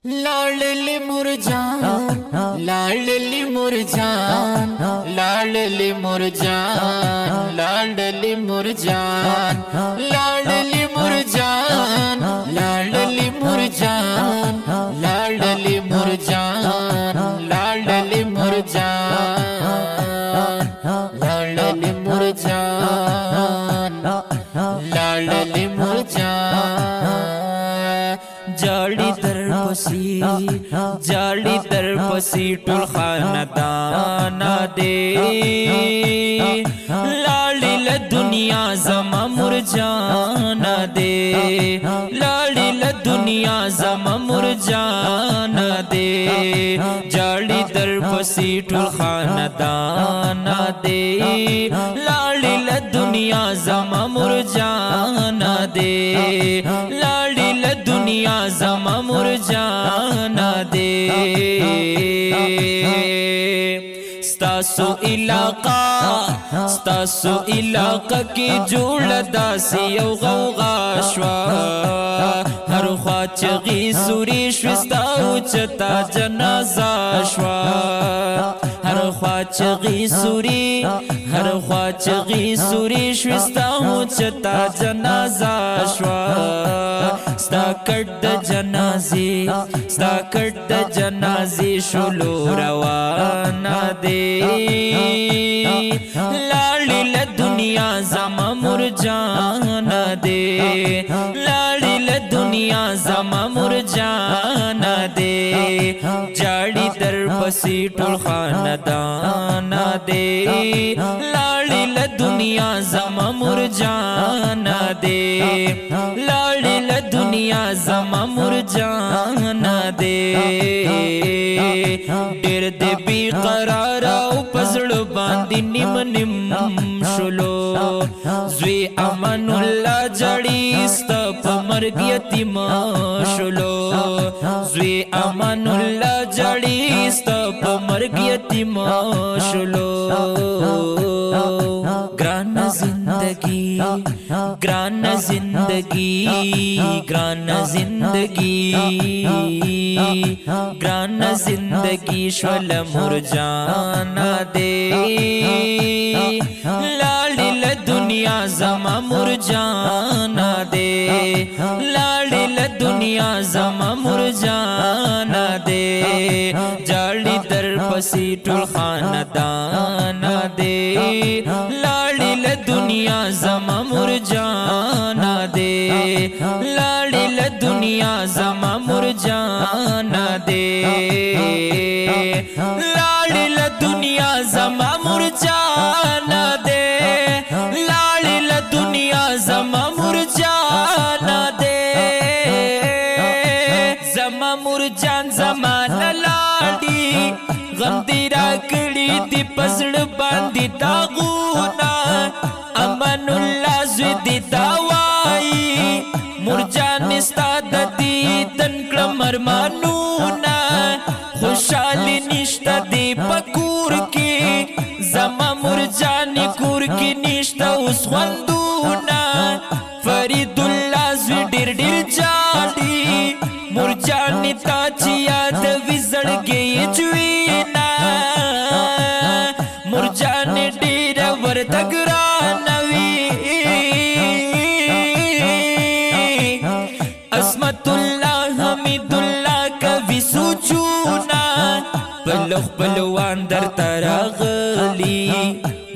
लाडली मुरजान, लाडली मुरजान, लाडली मुरजान, लाडली मुरजान, लाडली मुरजान, लाडली मुरजान, लाडली मुरजान, लाडली मुरजान, लाडली मुरजान, लाडली मुरजान। जाली तर पसी टुल खानदाना दे लाली ल दुनिया जमा मुरजाना दे, लाली ल दुनिया जमा मुरजाना दे। जाली तर पसी टुल खानदाना दे लाली ल दुनिया जमा मुरजाना दे, लाली ल दुनिया जमा मुरजाना दे। स्तासो इलाका की जोड़ दासी यौ गौगा शवा हर ख्वा चगी सुरेश विस्ताओ चता जनाजा शवा हर ख्वा चगी सुरेश विस्ताओ चता जनाजा शवा। स्ता कट जनाजे शुलो रवाना दे लाली ल दुनिया जमा मुरजाना दे, लाली ल दुनिया जमा मुरजाना दे। जाड़ी दर पसी टुल खानदाना दे लाली ल दुनिया जमा मुरजाना दे, लाली ल दुनिया जमा मुरजाना दे। डेर दे बेकरारा उपजड़ बांधी निम निम शुलो ज़्वे अमनुल्ला जड़ी स्तप मर्ग यतीम शुलो ज़्वे अमनुल्ला जड़ी स्तप मर्ग यतीम शुलो। ग्रान जिंदगी, ग्रान जिंदगी, ग्रान जिंदगी, ग्रान जिंदगी श्वल मुरजाना दे लाली ल दुनिया जमा मुरजाना दे, लाली ल दुनिया जमा मुरजाना दे। जाली दर पसी टुल खानदाना दे लाली ल दुनिया जमा मुरजाना दे, लाली ल दुनिया जमा मुरजाना दे, लाली ल दुनिया जमा मुरजाना दे, लाली ल दुनिया जमा मुरजाना दे। जमा मुरजान जमाना लाडी गंदीरा कड़ी दी पसड़ बांधी दागुना अमनुल्ला ज़्विदी दावाई मुरजान इस्ताद दी तन क्रमर मानूना खुशाली निष्ठा दी पकूर की जमा मुरजान कूर की निष्ठा उस वंदूना फरीदुल्ला ज़्विदिर डिर जाली मुरजान ताचिया विजड़ गई जुईना मुरजान डेरा वर तगरा नवी अस्मतुल्ला हमीदुल्ला कवि सूचूना पलख पलवान दर तरगली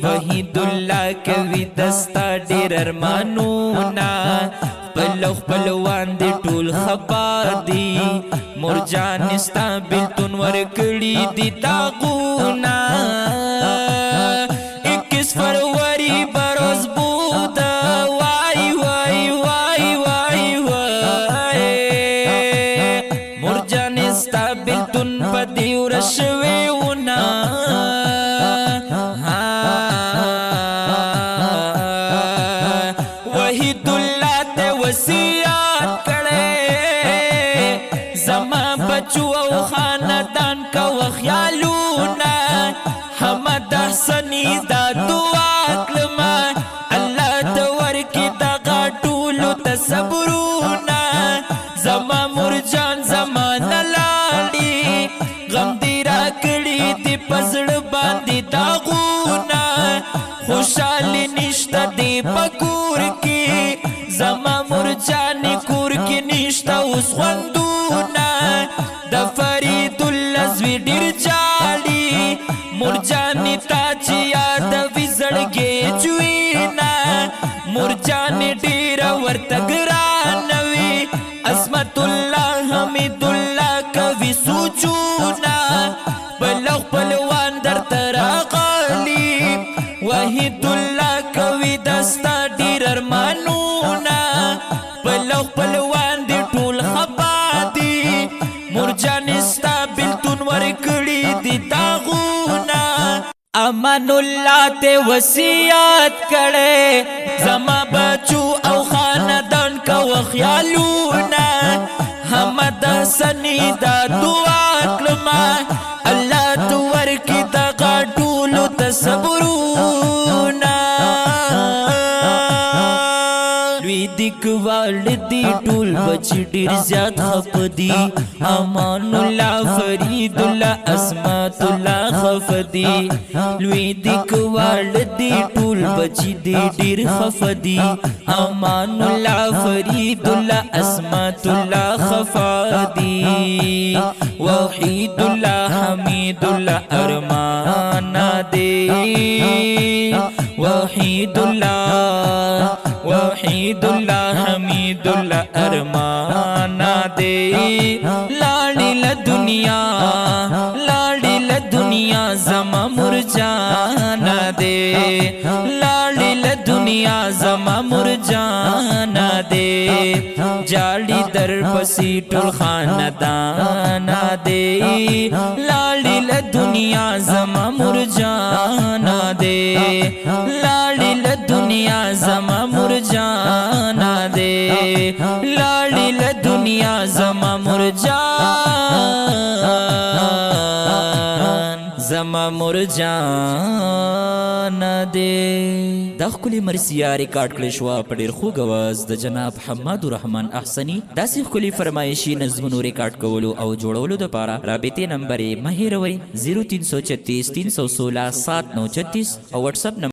वहीदुल्ला कवि दस्ता डेर अरमानूना पलख पलवान दे टूल खबर दी मुरजान इस्ताबिल तुनवर कड़ी दी तागुना 21 फरवरी बरोज बूदा वाई वाई वाई वाई वाई मुरजान इस्ताबिल तुन पदी उरशवे उना वही दुल्ला ते वसियत करे जमा बच्चू खानदान का वख्यालूना हमद हसनी दा दुआ कलमा अल्लाह दवर की दगा टूलू तसबरूना जमा मुरजान जमा नला غم دی راکړي دی پزړ باندې داغونه خوشالي نشته دی پکور کې زما مرجانې کور کې نشته اوس خوندونه د فرید الله زوی ډېر جاړي مرجانې تا چې یادوي زړګی جوینا مرجانې ډېره ورته ګرانه وي عصمت الله حمید الله کوي سوچونه بل خپلوان درته راغلي وحید الله کوي دستا ډېر ارمانونه بل خپلوان دې ټول خفا دي مرجانې ستا بېلتون ورکړي دي داغونه امان الله ته وصیت کړي زما بچو او خاندان کو خیالونه حمد سنی دا دعا کلمه الله تو ورکی دا غټولو تصبرونه لوی دیکوال دی ټول بچی ډیر زیات خفدی امان الله فرید الله عصمت الله خفدی لوی دیکوال دی ټول بچی دی ډیر خفدی امان الله فرید الله عصمت الله خفدی وحید الله حمید الله ارمان دی وحید الله حمید الله ارمان دے لاڑی لدنیا زما مرجانا دے لاڑی لدنیا زما مرجانا دے جاڑی در پسی ټول خاندانا دے لاڑی لدنیا زما مرجانا دے لاڑی لدنیا زما مرجانا دے لاڑی لدنیا زما مرجان دے دا ښکلې مرثیه ریکارډ کړې شوه په ډېر خوږ اواز د جناب حماد الرحمن احسني داسې ښکلي فرمایشي نظمونو ریکارډ کولو او جوړولو دپاره رابطې نمبر یې مه هېروئ 0336 316 7936 او وټساپ نمبر